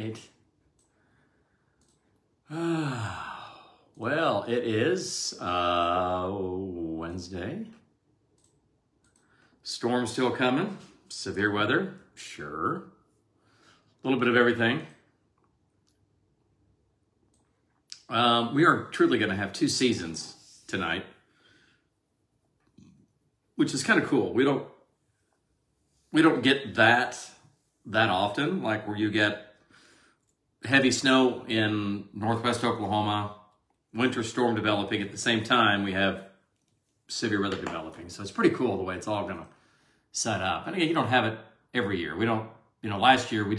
right. Well, it is Wednesday. Storm still coming. Severe weather, sure. A little bit of everything. We are truly going to have 2 seasons tonight, which is kind of cool. We don't get that often, like where you get heavy snow in northwest Oklahoma, winter storm developing at the same time we have severe weather developing. So it's pretty cool the way it's all going to set up. And again, you don't have it every year. We don't, last year we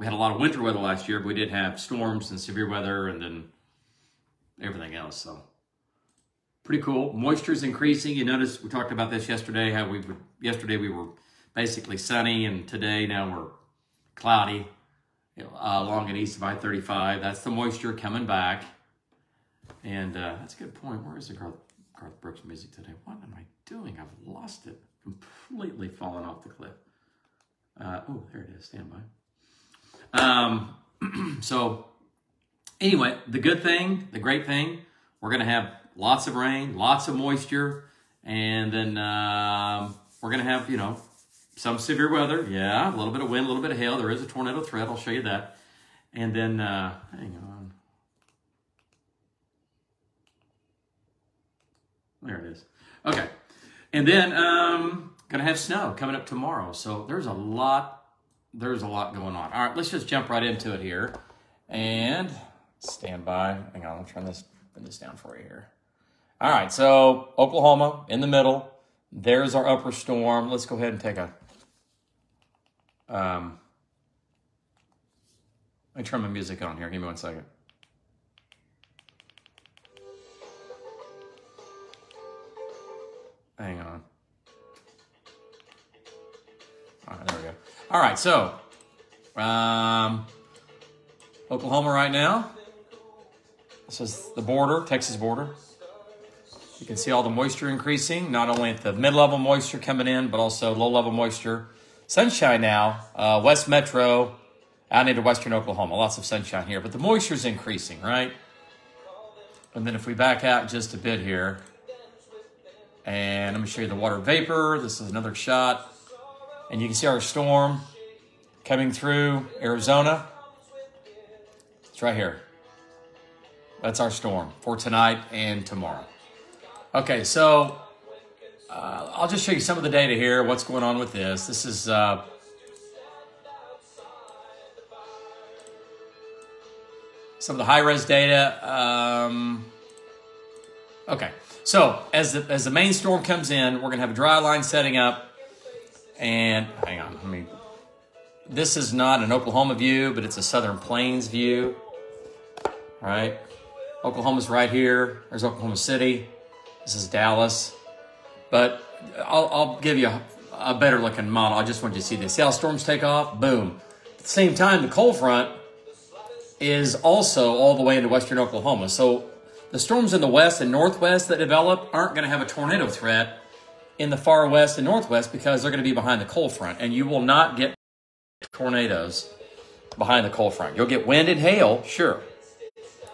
had a lot of winter weather last year, but we did have storms and severe weather and then everything else. So pretty cool. Moisture's increasing. You notice we talked about this yesterday, how yesterday we were basically sunny, and today now we're cloudy along and east of I-35. That's the moisture coming back. And that's a good point. Where is the Garth Brooks music today? What am I doing? I've lost it. Completely fallen off the cliff. Oh, there it is. Stand by. So anyway, the good thing, the great thing, we're going to have lots of rain, lots of moisture, and then we're going to have, some severe weather. Yeah, a little bit of wind, a little bit of hail. There is a tornado threat. I'll show you that. And then, hang on. There it is. Okay. And then, gonna have snow coming up tomorrow. So there's a lot going on. All right, let's just jump right into it here. And stand by. Hang on, I'll turn this down for you here. All right, so Oklahoma in the middle. There's our upper storm. Let's go ahead and take a, let me turn my music on here. Give me 1 second. Hang on. All right, there we go. All right, so Oklahoma right now. This is the border, Texas border. You can see all the moisture increasing, not only at the mid-level moisture coming in, but also low-level moisture. Sunshine now, West Metro, out into western Oklahoma. Lots of sunshine here, but the moisture is increasing, right? And then if we back out just a bit here, and let me show you the water vapor. This is another shot. And you can see our storm coming through Arizona. It's right here. That's our storm for tonight and tomorrow. Okay, so I'll just show you some of the data here, what's going on with this. This is some of the high-res data. Okay. So as the main storm comes in, we're going to have a dry line setting up. And hang on, this is not an Oklahoma view, but it's a Southern Plains view. All right. Oklahoma's right here. There's Oklahoma City. This is Dallas. But I'll give you a better looking model. I just want you to see this. See how storms take off? Boom. At the same time, the cold front is also all the way into western Oklahoma. So the storms in the west and northwest that develop aren't going to have a tornado threat in the far west and northwest because they're going to be behind the cold front. And you will not get tornadoes behind the cold front. You'll get wind and hail, sure.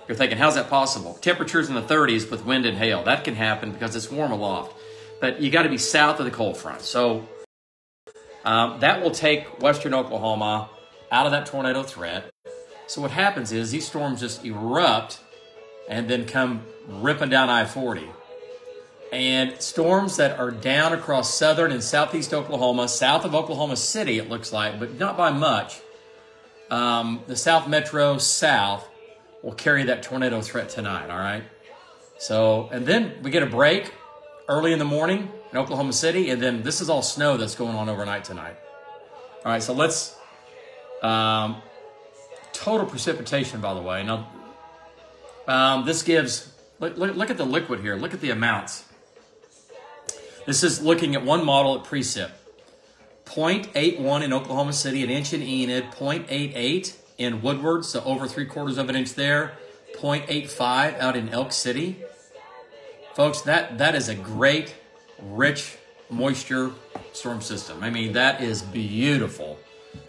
You're thinking, how's that possible? Temperatures in the 30s with wind and hail. That can happen because it's warm aloft. But you got to be south of the cold front. So that will take western Oklahoma out of that tornado threat. So what happens is these storms just erupt and then come ripping down I-40. And storms that are down across southern and southeast Oklahoma, south of Oklahoma City, it looks like, but not by much. The South Metro south will carry that tornado threat tonight, all right? So, and then we get a break early in the morning in Oklahoma City, and then this is all snow that's going on overnight tonight. All right, so let's, total precipitation, by the way. Now, this gives, look at the liquid here. Look at the amounts. This is looking at one model at precip. 0.81 in Oklahoma City, an inch in Enid, 0.88 in Woodward, so over 3/4 of an inch there, 0.85 out in Elk City. Folks, that is a great, rich moisture storm system. I mean, that is beautiful.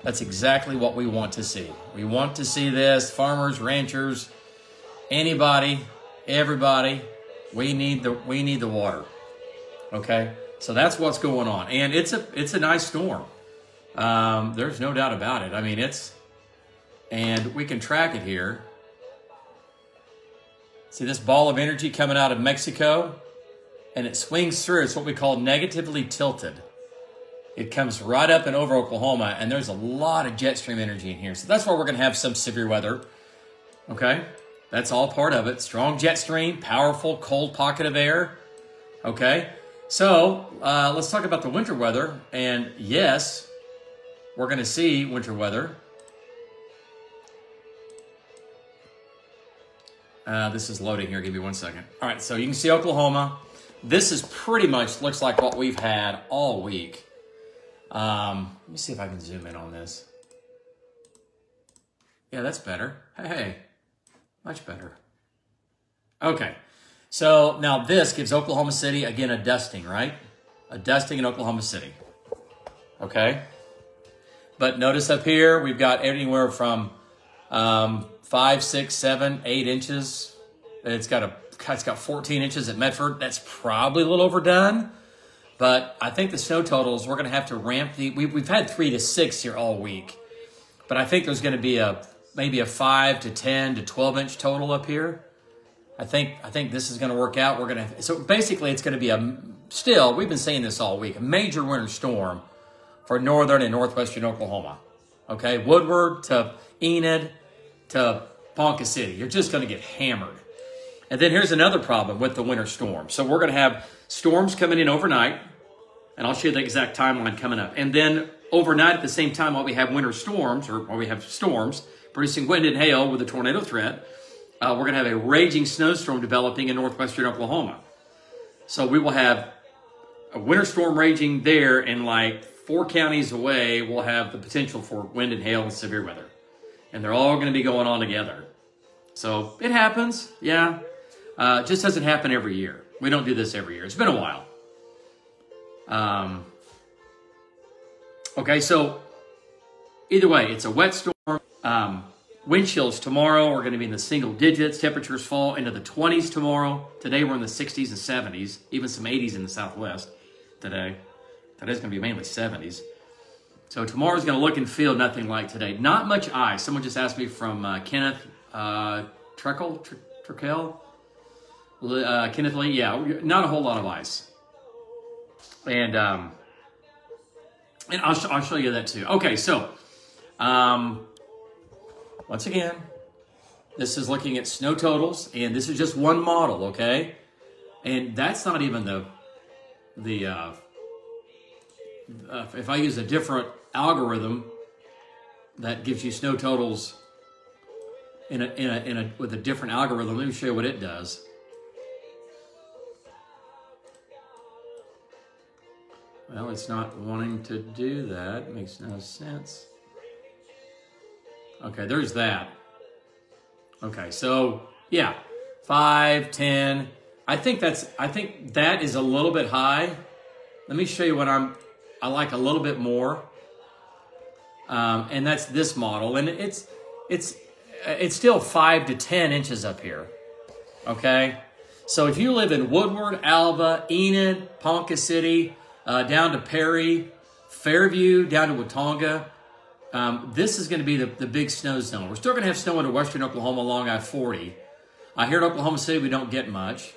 That's exactly what we want to see. We want to see this. Farmers, ranchers, anybody, everybody, we need the water. Okay? So that's what's going on. And it's a nice storm. There's no doubt about it. I mean, and we can track it here. See this ball of energy coming out of Mexico? And it swings through. It's what we call negatively tilted. It comes right up and over Oklahoma, and there's a lot of jet stream energy in here. So that's why we're going to have some severe weather. Okay? That's all part of it. Strong jet stream, powerful cold pocket of air. Okay? So let's talk about the winter weather. And yes, we're going to see winter weather. This is loading here. Give me 1 second. All right, so you can see Oklahoma. This is pretty much looks like what we've had all week. Let me see if I can zoom in on this. Yeah, that's better. Hey, much better. Okay, so now this gives Oklahoma City, again, a dusting, right? A dusting in Oklahoma City. Okay? But notice up here, we've got anywhere from 5, 6, 7, 8 inches. It's got 14 inches at Medford. That's probably a little overdone. But I think the snow totals, we're going to have to ramp we've had 3 to 6 here all week. But I think there's going to be maybe a 5 to 10 to 12 inch total up here. I think this is going to work out. So basically it's going to be we've been saying this all week, a major winter storm for northern and northwestern Oklahoma. Okay, Woodward to Enid to Ponca City. You're just going to get hammered. And then here's another problem with the winter storm. So we're going to have storms coming in overnight, and I'll show you the exact timeline coming up. And then overnight at the same time while we have winter storms, or while we have storms producing wind and hail with a tornado threat, we're going to have a raging snowstorm developing in northwestern Oklahoma. So we will have a winter storm raging there, and like 4 counties away, we'll have the potential for wind and hail and severe weather. And they're all going to be going on together. So it happens, yeah. It just doesn't happen every year. We don't do this every year. It's been a while. Okay, so either way, it's a wet storm. Wind chills tomorrow are going to be in the single digits. Temperatures fall into the 20s tomorrow. Today we're in the 60s and 70s, even some 80s in the southwest today. Today's going to be mainly 70s. So tomorrow's going to look and feel nothing like today. Not much ice. Someone just asked me from Kenneth Treckle. Kenneth Lee, yeah, not a whole lot of ice. And I'll show you that too. Okay, so once again, this is looking at snow totals, and this is just one model, okay? And that's not even if I use a different algorithm that gives you snow totals with a different algorithm, let me show you what it does. Well, it's not wanting to do that. Makes no sense. Okay, there's that. Okay, so yeah, 5, 10. I think that is a little bit high. Let me show you what I like a little bit more. And that's this model, and it's still 5 to 10 inches up here. Okay, so if you live in Woodward, Alva, Enid, Ponca City, down to Perry, Fairview, down to Watonga, this is going to be the big snow zone. We're still going to have snow into western Oklahoma along I-40. Here in Oklahoma City, we don't get much.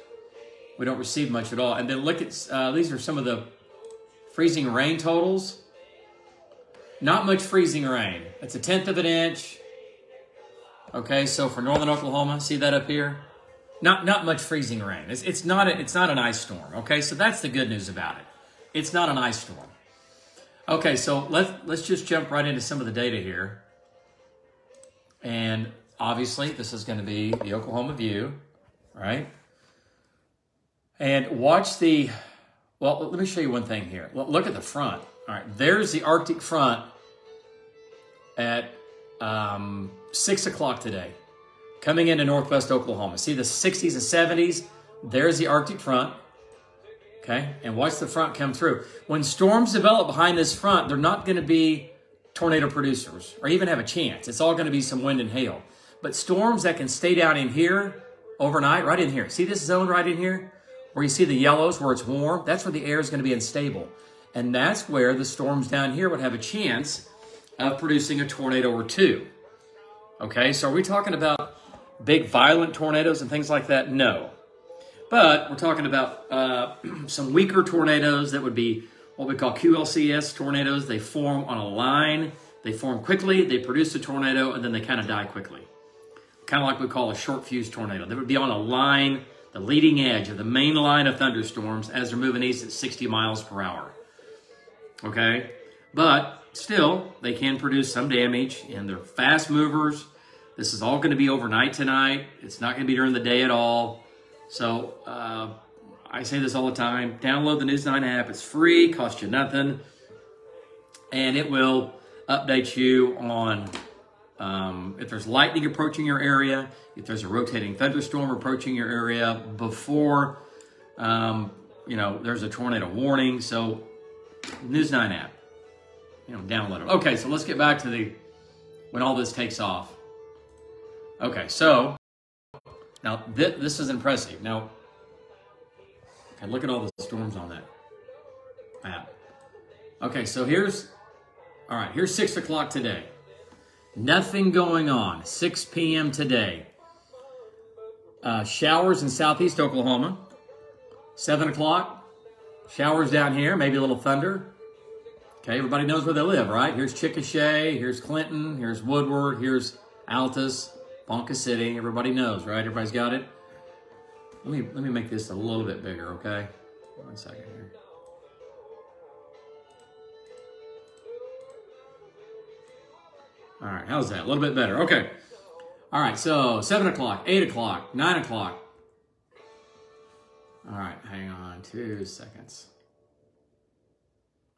We don't receive much at all. And then look at, these are some of the freezing rain totals. Not much freezing rain. It's 1/10 of an inch. Okay, so for northern Oklahoma, see that up here? Not much freezing rain. It's not an ice storm. Okay, so that's the good news about it. It's not an ice storm. Okay, so let's just jump right into some of the data here. And obviously, this is going to be the Oklahoma view, right? And watch well, let me show you one thing here. Look at the front. All right, there's the Arctic front at 6 o'clock today, coming into northwest Oklahoma. See the 60s and 70s? There's the Arctic front. Okay, and watch the front come through. When storms develop behind this front, they're not going to be tornado producers, or even have a chance. It's all going to be some wind and hail. But storms that can stay down in here overnight, right in here. See this zone right in here? Where you see the yellows, where it's warm? That's where the air is going to be unstable. And that's where the storms down here would have a chance of producing a tornado or two. Okay, so are we talking about big violent tornadoes and things like that? No. But we're talking about some weaker tornadoes that would be what we call QLCS tornadoes. They form on a line. They form quickly, they produce a tornado, and then they kind of die quickly. Kind of like we call a short fuse tornado. They would be on a line, the leading edge of the main line of thunderstorms as they're moving east at 60 miles per hour. Okay? But still, they can produce some damage, and they're fast movers. This is all going to be overnight tonight. It's not going to be during the day at all. So, I say this all the time. Download the News 9 app. It's free, costs you nothing. And it will update you on if there's lightning approaching your area, if there's a rotating thunderstorm approaching your area before, there's a tornado warning. So, News 9 app, download it. Okay, so let's get back to when all this takes off. Okay, so now this is impressive. Now, okay, look at all the storms on that map. Okay, so here's 6 o'clock today. Nothing going on. 6 p.m. today. Showers in southeast Oklahoma. 7 o'clock. Showers down here, maybe a little thunder. Okay, everybody knows where they live, right? Here's Chickasha, here's Clinton, here's Woodward, here's Altus, Ponca City. Everybody knows, right? Everybody's got it. Let me make this a little bit bigger, okay? 1 second here. All right, how's that? A little bit better. Okay. All right, so 7 o'clock, 8 o'clock, 9 o'clock. All right, hang on 2 seconds.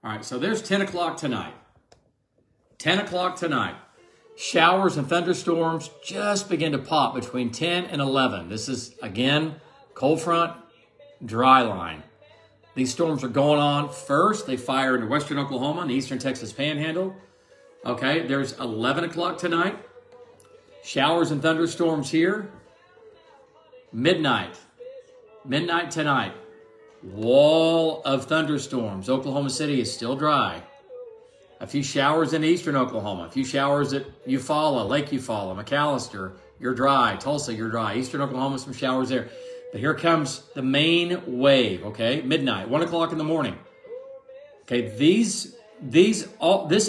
All right, so there's 10 o'clock tonight. 10 o'clock tonight. Showers and thunderstorms just begin to pop between 10 and 11. This is, again, cold front, dry line. These storms are going on first. They fire into western Oklahoma and the eastern Texas panhandle. Okay, there's 11 o'clock tonight. Showers and thunderstorms here. Midnight tonight. Wall of thunderstorms. Oklahoma City is still dry. A few showers in eastern Oklahoma. A few showers at Eufaula, Lake Eufaula, McAllister. You're dry. Tulsa, you're dry. Eastern Oklahoma, some showers there. But here comes the main wave, okay? Midnight, 1 o'clock in the morning. Okay, this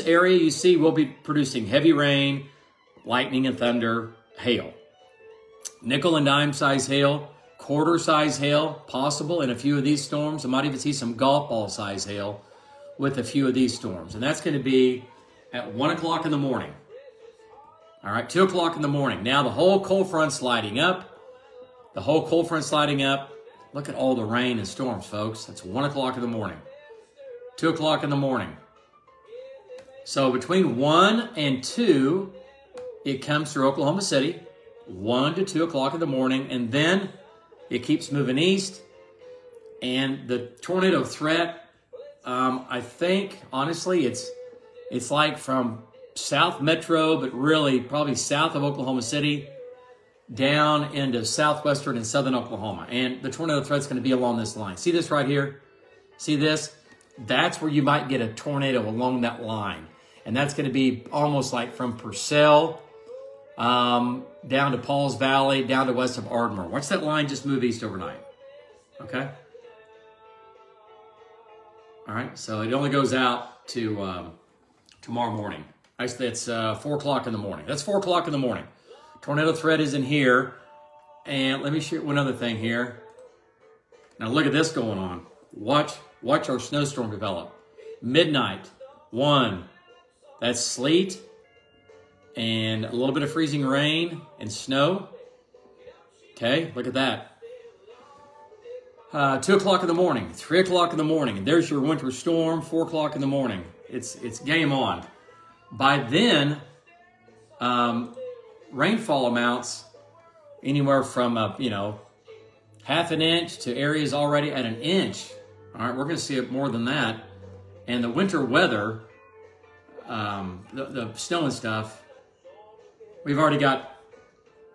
area you see will be producing heavy rain, lightning and thunder, hail. Nickel and dime size hail, quarter size hail possible in a few of these storms. I might even see some golf ball size hail with a few of these storms. And that's going to be at 1 o'clock in the morning. All right, 2 o'clock in the morning. Now the whole cold front's sliding up. The whole cold front sliding up. Look at all the rain and storms, folks. That's 1 o'clock in the morning. 2 o'clock in the morning. So between 1 and 2, it comes through Oklahoma City. 1 to 2 o'clock in the morning. And then it keeps moving east. And the tornado threat, I think, honestly, it's like from South Metro, but really probably south of Oklahoma City, down into southwestern and southern Oklahoma. And the tornado threat's going to be along this line. See this right here? See this? That's where you might get a tornado along that line. And that's going to be almost like from Purcell down to Pauls Valley, down to west of Ardmore. Watch that line just move east overnight. Okay? All right, so it only goes out to tomorrow morning. Actually, it's 4 o'clock in the morning. That's 4 o'clock in the morning. Tornado threat is in here. And let me share one other thing here. Now look at this going on. Watch our snowstorm develop. Midnight, 1. That's sleet and a little bit of freezing rain and snow. Okay, look at that. 2 o'clock in the morning, 3 o'clock in the morning, and there's your winter storm, 4 o'clock in the morning. It's game on. By then, rainfall amounts anywhere from, half an inch to areas already at an inch. All right, we're going to see it more than that. And the winter weather, the snow and stuff, we've already got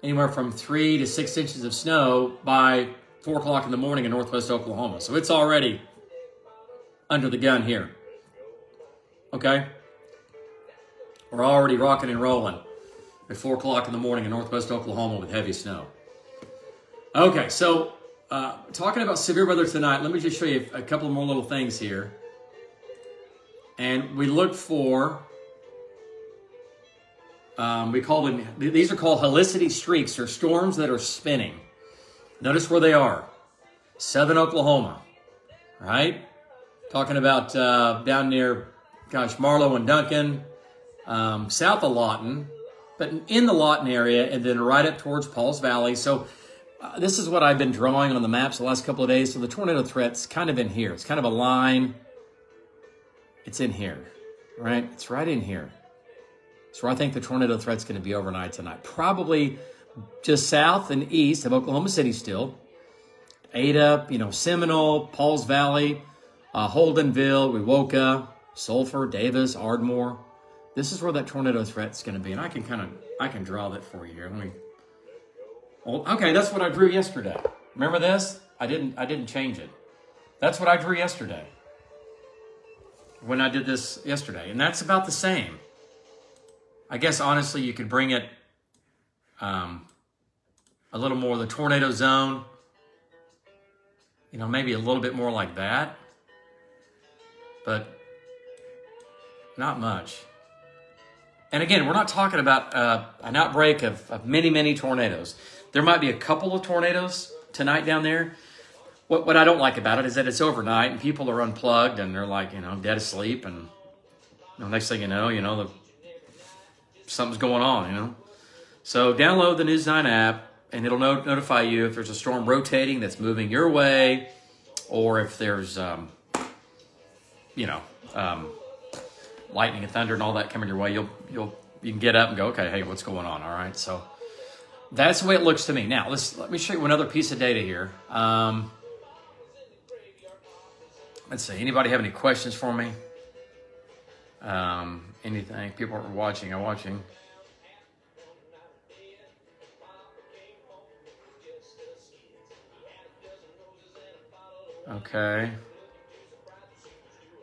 anywhere from 3 to 6 inches of snow by 4 o'clock in the morning in northwest Oklahoma. So it's already under the gun here. Okay? We're already rocking and rolling at 4 o'clock in the morning in northwest Oklahoma with heavy snow. Okay, so talking about severe weather tonight, let me just show you a couple more little things here. And we look for, we call them, these are called helicity streaks. They're storms that are spinning. Notice where they are. Southern Oklahoma, right? Talking about down near, Marlow and Duncan, south of Lawton, but in the Lawton area, and then right up towards Pauls Valley. So this is what I've been drawing on the maps the last couple of days. So the tornado threat's kind of in here. It's kind of a line. It's in here, right? It's right in here. So I think the tornado threat's going to be overnight tonight. Probably just south and east of Oklahoma City still. Ada, Seminole, Pauls Valley, Holdenville, Wewoka, Sulphur, Davis, Ardmore. This is where that tornado threat's going to be. And I can draw that for you here. Okay, that's what I drew yesterday. Remember this? I didn't change it. That's what I drew yesterday when I did this yesterday. And that's about the same. I guess, honestly, you could bring it a little more of the tornado zone. Maybe a little bit more like that. But not much. And again, we're not talking about an outbreak of many, many tornadoes. There might be a couple of tornadoes tonight down there. What I don't like about it is that it's overnight and people are unplugged and they're like, dead asleep. And next thing you know, something's going on, So download the News 9 app and it'll notify you if there's a storm rotating that's moving your way, or if there's, lightning and thunder and all that coming your way. You can get up and go, okay, hey, what's going on? All right, so that's the way it looks to me. Now, let me show you another piece of data here. Let's see. Anybody have any questions for me? Anything? People are watching. I'm watching. Okay.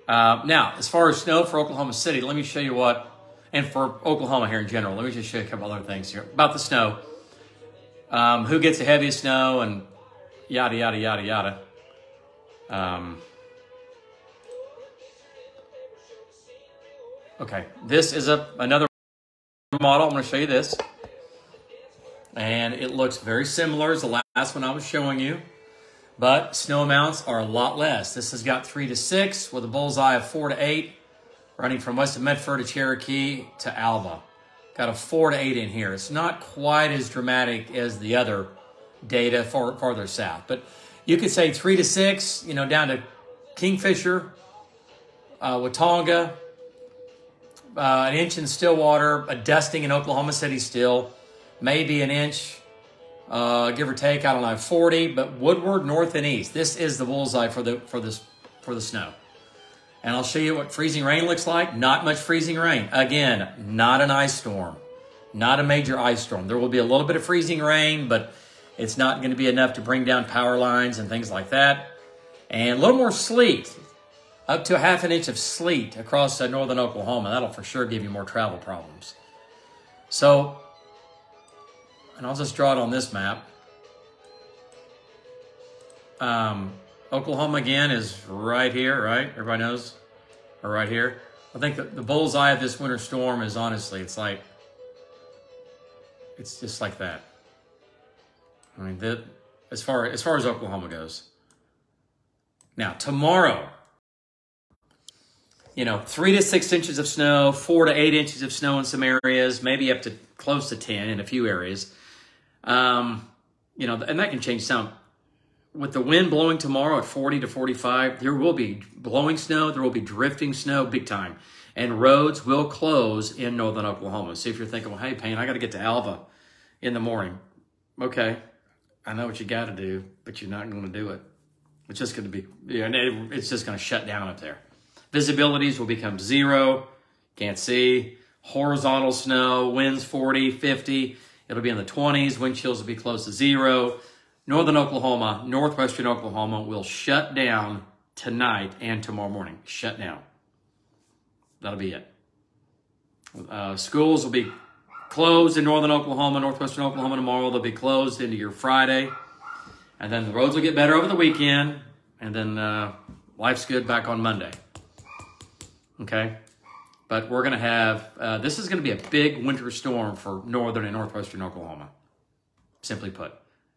Now, as far as snow for Oklahoma City, let me show you and for Oklahoma here in general, let me just show you a couple other things here about the snow. Who gets the heaviest snow and yada, yada, yada, yada. Okay, this is another model. I'm going to show you this. And it looks very similar as the last one I was showing you. But snow amounts are a lot less. This has got 3 to 6 with a bullseye of 4 to 8, running from west of Medford to Cherokee to Alva. Got a 4 to 8 in here. It's not quite as dramatic as the other data farther south. But you could say 3 to 6, down to Kingfisher, Watonga, an inch in Stillwater, a dusting in Oklahoma City still, maybe an inch. Give or take, 40, but Woodward, north and east. This is the bullseye for the snow. And I'll show you what freezing rain looks like. Not much freezing rain. Again, not an ice storm. Not a major ice storm. There will be a little bit of freezing rain, but it's not going to be enough to bring down power lines and things like that. And a little more sleet. Up to a half an inch of sleet across northern Oklahoma. That'll for sure give you more travel problems. So, and I'll just draw it on this map. Oklahoma, again, is right here, right? Everybody knows? Or right here. I think the bullseye of this winter storm is, honestly, it's just like that. I mean, as far as Oklahoma goes. Now, tomorrow, 3 to 6 inches of snow, 4 to 8 inches of snow in some areas, maybe up to close to 10 in a few areas. And that can change some. With the wind blowing tomorrow at 40 to 45, there will be blowing snow, there will be drifting snow big time. And roads will close in northern Oklahoma. So if you're thinking, well, hey, Payne, I got to get to Alva in the morning. Okay, I know what you got to do, but you're not going to do it. It's just going to be, it's just going to shut down up there. Visibilities will become 0. Can't see. Horizontal snow, winds 40, 50. It'll be in the 20s. Wind chills will be close to 0. Northern Oklahoma, northwestern Oklahoma will shut down tonight and tomorrow morning. Shut down. That'll be it. Schools will be closed in northern Oklahoma, northwestern Oklahoma tomorrow. They'll be closed into your Friday. And then the roads will get better over the weekend. And then life's good back on Monday. Okay? But we're going to have, this is going to be a big winter storm for northern and northwestern Oklahoma, simply put.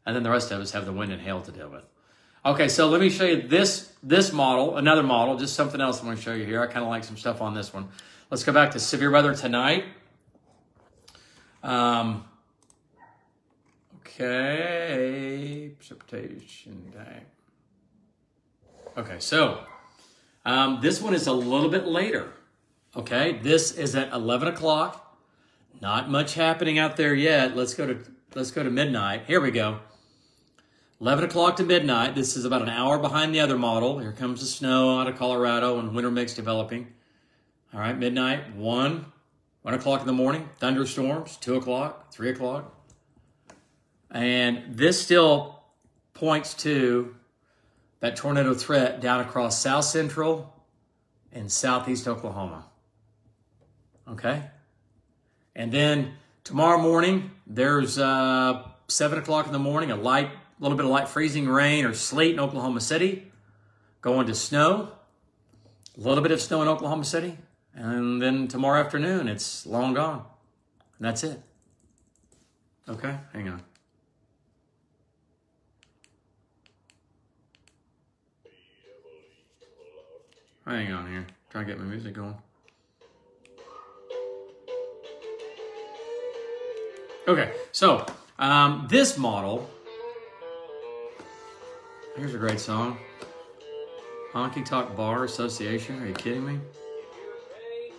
And then the rest of us have the wind and hail to deal with. Okay, so let me show you this model, another model, just something else I'm going to show you here. I kind of like some stuff on this one. Let's go back to severe weather tonight. Okay, precipitation day. Okay, so this one is a little bit later. Okay, this is at 11 o'clock. Not much happening out there yet. Let's go to midnight. Here we go. 11 o'clock to midnight. This is about an hour behind the other model. Here comes the snow out of Colorado and winter mix developing. All right, midnight, 1 o'clock in the morning, thunderstorms, 2 o'clock, 3 o'clock. And this still points to that tornado threat down across south central and southeast Oklahoma. Okay? And then tomorrow morning, there's 7 o'clock in the morning, a little bit of light freezing rain or sleet in Oklahoma City, going to snow, a little bit of snow in Oklahoma City, and then tomorrow afternoon, it's long gone. And that's it. Okay, hang on. Hang on here, trying to get my music going. Okay, so this model, here's a great song. Honky Tonk Bar Association, are you kidding me?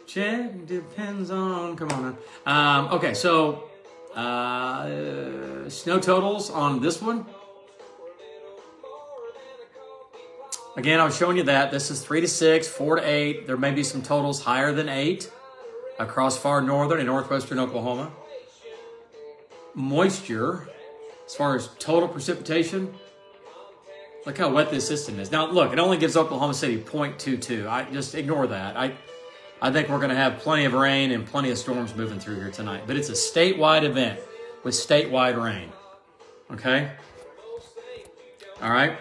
Check depends on, come on now. Okay, so snow totals on this one. Again, I was showing you that. This is 3 to 6, 4 to 8. There may be some totals higher than 8 across far northern and northwestern Oklahoma. Moisture, as far as total precipitation, look how wet this system is. Now, look, it only gives Oklahoma City 0.22. I just ignore that. I think we're going to have plenty of rain and plenty of storms moving through here tonight. But it's a statewide event with statewide rain. Okay? All right?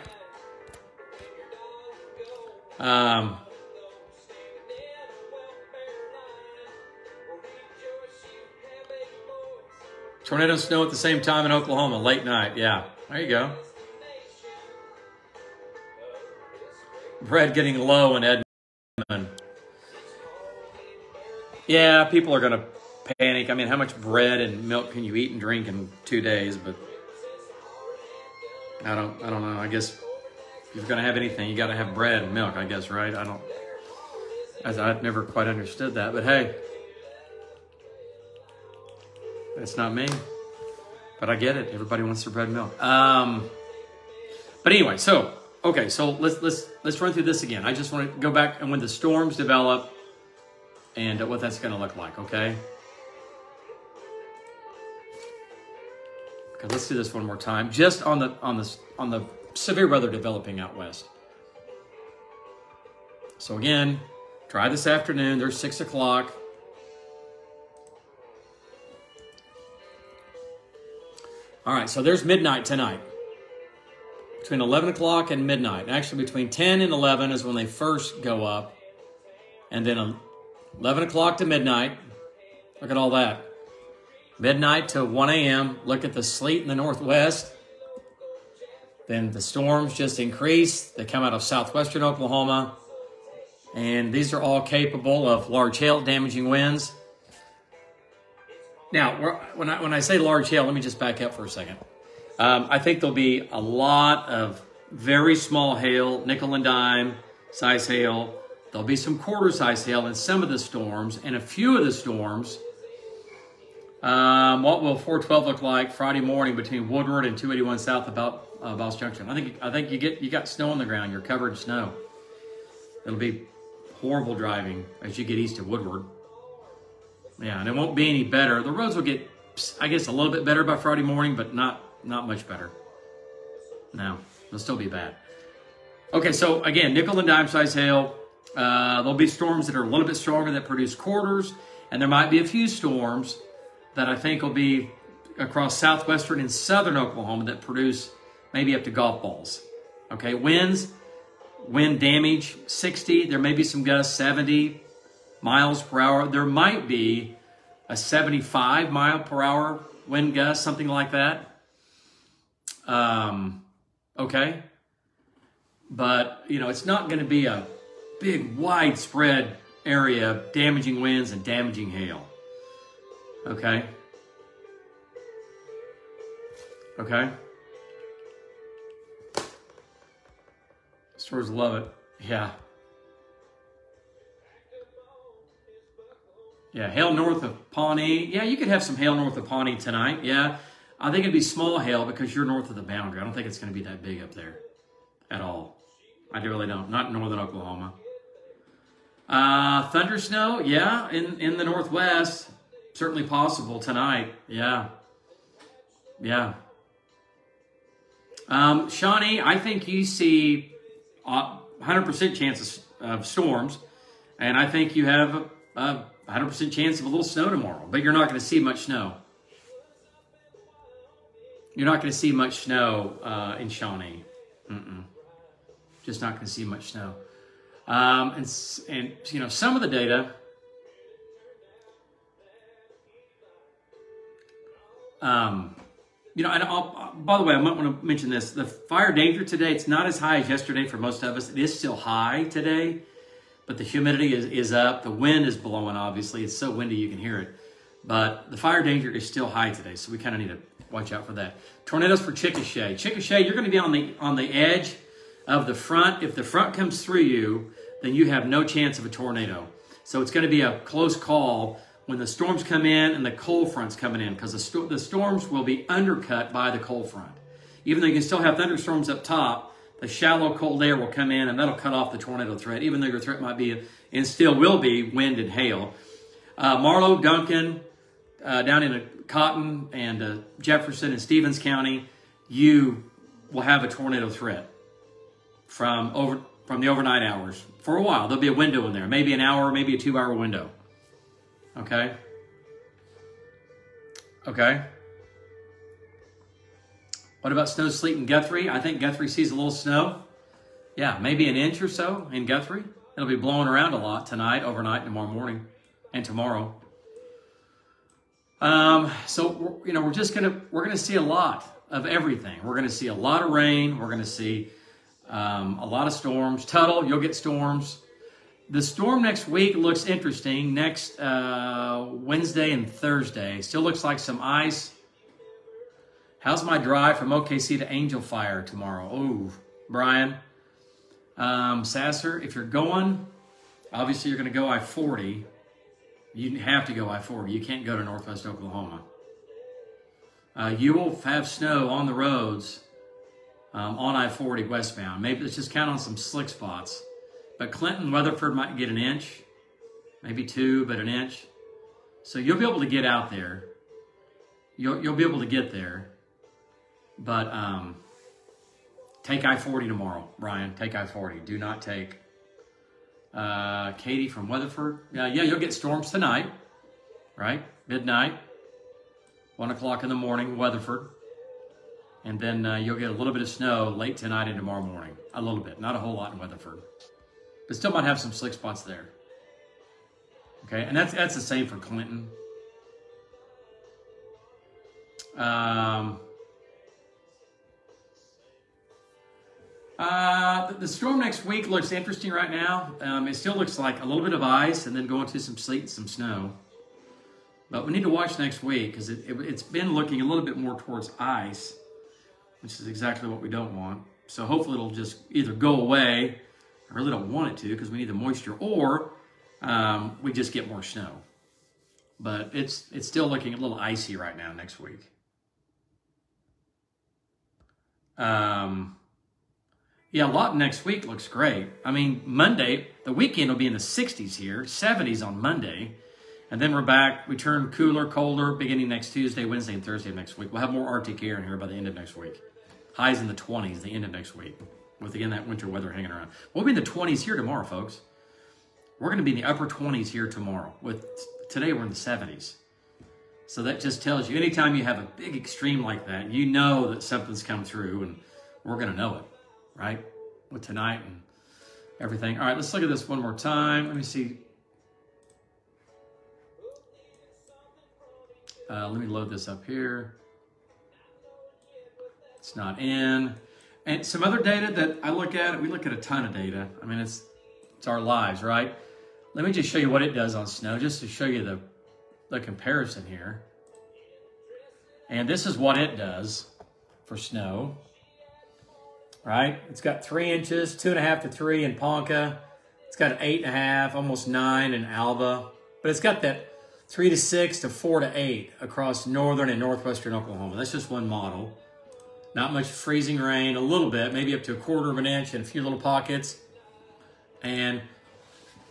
Tornado snow at the same time in Oklahoma, late night. Yeah, there you go. Bread getting low in Edmond. Yeah, people are going to panic. I mean, how much bread and milk can you eat and drink in 2 days? But I don't know. I guess if you're going to have anything, you got to have bread and milk, I guess, right? I've never quite understood that, but hey, it's not me, but I get it. Everybody wants their bread and milk. But anyway, so, okay, so let's run through this again. I just want to go back and when the storms develop and what that's going to look like, okay? Okay, let's do this one more time. Just on the severe weather developing out west. So again, try this afternoon. There's 6 o'clock. All right, so there's midnight tonight. Between 11 o'clock and midnight. Actually, between 10 and 11 is when they first go up. And then 11 o'clock to midnight. Look at all that. Midnight to 1 a.m. Look at the sleet in the northwest. Then the storms just increase. They come out of southwestern Oklahoma. And these are all capable of large hail, damaging winds. Now, when I say large hail, let me just back up for a second. I think there'll be a lot of very small hail, nickel and dime size hail. There'll be some quarter size hail in some of the storms. And a few of the storms, what will 412 look like Friday morning between Woodward and 281 south about Ball's Junction? I think you got snow on the ground. You're covered in snow. It'll be horrible driving as you get east of Woodward. Yeah, and it won't be any better. The roads will get, I guess, a little bit better by Friday morning, but not much better. No, they'll still be bad. Okay, so again, nickel and dime size hail. There'll be storms that are a little bit stronger that produce quarters, and there might be a few storms that I think will be across southwestern and southern Oklahoma that produce maybe up to golf balls. Okay, wind damage 60. There may be some gusts 70 miles per hour. There might be a 75 mile per hour wind gust, something like that. Okay, but you know, it's not going to be a big widespread area of damaging winds and damaging hail. Okay. Okay. Stores love it. Yeah. Yeah, hail north of Pawnee. Yeah, you could have some hail north of Pawnee tonight. Yeah, I think it'd be small hail because you're north of the boundary. I don't think it's going to be that big up there at all. I really don't. Not in northern Oklahoma. Thunder snow, yeah, in the northwest. Certainly possible tonight. Yeah. Yeah. Shawnee, I think you see 100% chances of storms, and I think you have a 100% chance of a little snow tomorrow, but you're not going to see much snow. You're not going to see much snow in Shawnee. Just not going to see much snow. And you know, some of the data, you know, and by the way, I might want to mention this. The fire danger today, it's not as high as yesterday for most of us. It is still high today, but the humidity is up. The wind is blowing, obviously. It's so windy you can hear it. But the fire danger is still high today, so we kind of need to watch out for that. Tornadoes for Chickasha. Chickasha, you're going to be on the edge of the front. If the front comes through you, then you have no chance of a tornado. So it's going to be a close call when the storms come in and the cold front's coming in, because the storms will be undercut by the cold front. Even though you can still have thunderstorms up top, the shallow cold air will come in and that'll cut off the tornado threat, even though your threat might be, and still will be, wind and hail. Marlow, Duncan, down in Cotton and Jefferson and Stevens County, you will have a tornado threat from the overnight hours. For a while, there'll be a window in there, maybe an hour, maybe a 2-hour window. Okay? Okay. What about snow, sleet, and Guthrie? I think Guthrie sees a little snow. Yeah, maybe an inch or so in Guthrie. It'll be blowing around a lot tonight, overnight, tomorrow morning, and tomorrow. So you know, we're gonna see a lot of everything. We're gonna see a lot of rain. We're gonna see a lot of storms. Tuttle, you'll get storms. The storm next week looks interesting. Next Wednesday and Thursday. Still looks like some ice. How's my drive from OKC to Angel Fire tomorrow? Oh, Brian. Sasser, if you're going, obviously you're going to go I-40. You have to go I-40. You can't go to Northwest Oklahoma. You will have snow on the roads on I-40 westbound. Maybe let's just count on some slick spots. But Clinton, Weatherford might get an inch, maybe 2, but an inch. So you'll be able to get out there. You'll be able to get there. But take I-40 tomorrow, Brian. Take I-40. Do not take Katie from Weatherford. Yeah, you'll get storms tonight, right? Midnight, 1 o'clock in the morning, Weatherford. And then you'll get a little bit of snow late tonight and tomorrow morning. A little bit, not a whole lot in Weatherford. But still might have some slick spots there. Okay, and that's the same for Clinton. The storm next week looks interesting right now. It still looks like a little bit of ice and then going to some sleet and some snow. But we need to watch next week because it's been looking a little bit more towards ice, which is exactly what we don't want. So hopefully it'll just either go away. I really don't want it to because we need the moisture, or we just get more snow. But it's still looking a little icy right now next week. Yeah, a lot next week looks great. I mean, Monday, the weekend will be in the 60s here, 70s on Monday, And then we're back. We turn cooler, colder, beginning next Tuesday, Wednesday, and Thursday of next week. We'll have more Arctic air in here by the end of next week. Highs in the 20s the end of next week, with, again, that winter weather hanging around. We'll be in the 20s here tomorrow, folks. We're going to be in the upper 20s here tomorrow. Today, we're in the 70s. So that just tells you, anytime you have a big extreme like that, you know that something's come through, and we're going to know it, right? With tonight and everything. All right, let's look at this one more time. Let me see. Let me load this up here. It's not in. And some other data that I look at, we look at a ton of data. I mean, it's our lives, right? Let me just show you what it does on snow, just to show you the comparison here. And this is what it does for snow, right? It's got 3 inches, 2.5 to 3 in Ponca. It's got 8.5, almost 9 in Alba. But it's got that 3 to 6 to 4 to 8 across northern and northwestern Oklahoma. That's just one model. Not much freezing rain, a little bit, maybe up to 1/4 of an inch in a few little pockets. And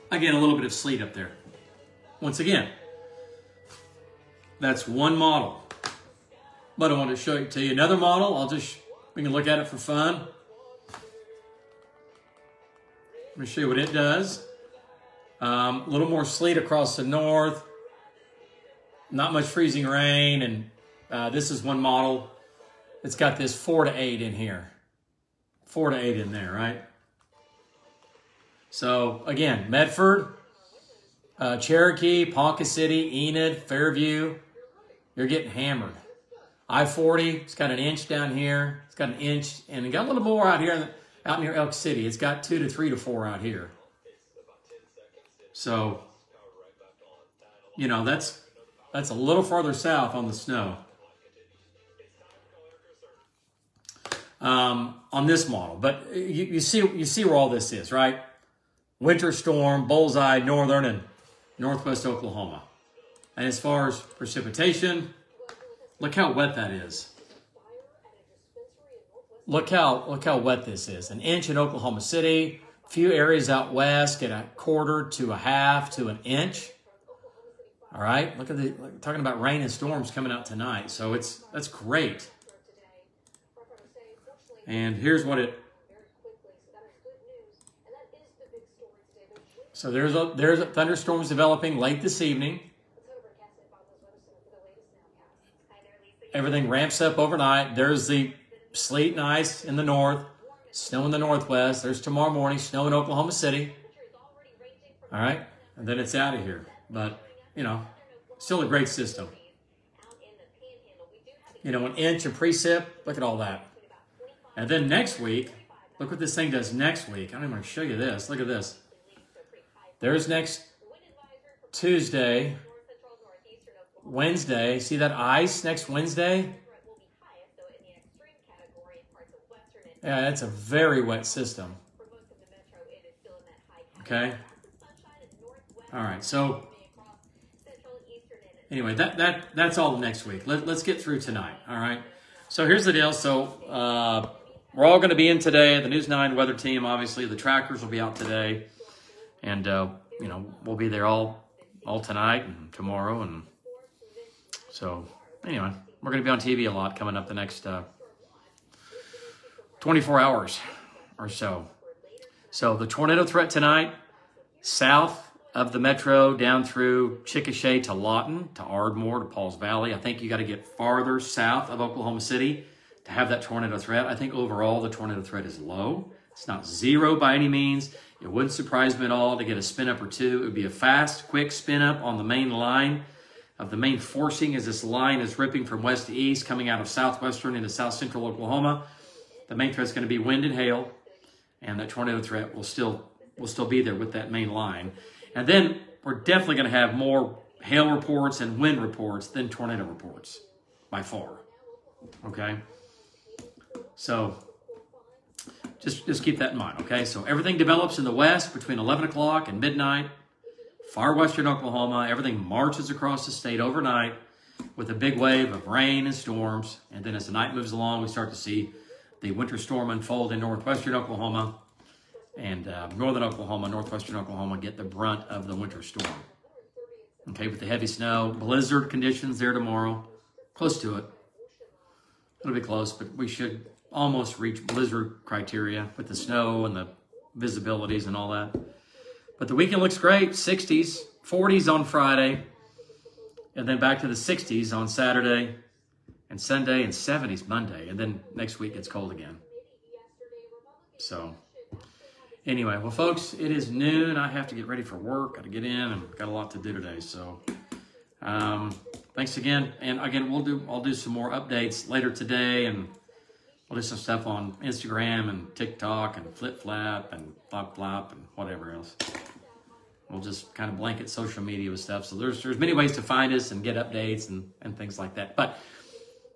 again, a little bit of sleet up there. Once again, that's one model. But I want to show to you another model. We can look at it for fun. Let me show you what it does. A little more sleet across the north. Not much freezing rain. And this is one model. It's got this 4 to 8 in here. 4 to 8 in there, right? So, again, Medford, Cherokee, Ponca City, Enid, Fairview, you're getting hammered. I-40, it's got an inch down here. It's got an inch, and it got a little more out here, out near Elk City. It's got 2 to 3 to 4 out here. So, you know, that's a little farther south on the snow. On this model, but you see where all this is, right? Winter storm, bullseye, northern and northwest Oklahoma. And as far as precipitation, look how wet that is. Look how wet this is. 1 inch in Oklahoma City, a few areas out west get 1/4 to 1/2 to 1 inch. All right, look at talking about rain and storms coming out tonight. So that's great. And here's what it. So there's a thunderstorms developing late this evening. Everything ramps up overnight. There's the sleet and ice in the north, snow in the northwest. There's tomorrow morning, snow in Oklahoma City. All right, and then it's out of here. But, you know, still a great system. You know, 1 inch of precip, look at all that. And then next week, look what this thing does next week. I don't even want to show you this. Look at this. There's next Tuesday, Wednesday. See that ice next Wednesday? Yeah, that's a very wet system. Okay. All right. So anyway, that's all next week. Let's get through tonight. All right. So here's the deal. So we're all going to be in today. The News 9 weather team, obviously, the trackers will be out today, and you know, we'll be there all tonight and tomorrow. And so anyway, we're going to be on TV a lot coming up the next 24 hours or so. So the tornado threat tonight, south of the metro down through Chickasha to Lawton, to Ardmore, to Pauls Valley. I think you got to get farther south of Oklahoma City to have that tornado threat. I think overall the tornado threat is low. It's not zero by any means. It wouldn't surprise me at all to get a spin up or two. It would be a fast, quick spin up on the main line of the main forcing as this line is ripping from west to east, coming out of southwestern into south central Oklahoma. The main threat is going to be wind and hail, and that tornado threat will still be there with that main line. And then we're definitely going to have more hail reports and wind reports than tornado reports, by far. Okay? So just keep that in mind, okay? So everything develops in the west between 11 o'clock and midnight. Far western Oklahoma, everything marches across the state overnight with a big wave of rain and storms. And then as the night moves along, we start to see the winter storm unfold in northwestern Oklahoma. And northern Oklahoma, northwestern Oklahoma get the brunt of the winter storm. Okay, with the heavy snow, blizzard conditions there tomorrow. Close to it. It'll be close, but we should almost reach blizzard criteria with the snow and the visibilities and all that. But the weekend looks great. 60s, 40s on Friday, and then back to the 60s on Saturday and Sunday, and 70s Monday. And then next week it's cold again. So anyway, well, folks, it is noon. I have to get ready for work. Got to get in and got a lot to do today. So thanks again. And again, I'll do some more updates later today, and we'll do some stuff on Instagram and TikTok and Flip Flap and Flop Flop and whatever else. We'll just kind of blanket social media with stuff. So there's many ways to find us and get updates and things like that. But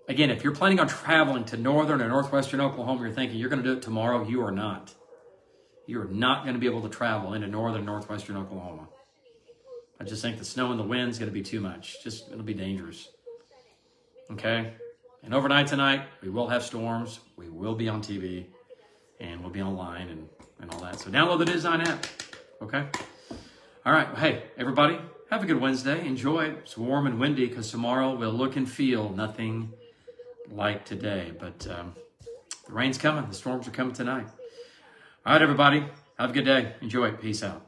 again, if you're planning on traveling to northern or northwestern Oklahoma, you're thinking you're going to do it tomorrow, you are not. You're not going to be able to travel into northern, northwestern Oklahoma. I just think the snow and the wind's going to be too much. It'll be dangerous. Okay? And overnight tonight, we will have storms. We will be on TV. And we'll be online and all that. So download the Design app. Okay? All right. Hey, everybody, have a good Wednesday. Enjoy it. It's warm and windy because tomorrow will look and feel nothing like today. But the rain's coming. The storms are coming tonight. All right, everybody. Have a good day. Enjoy it. Peace out.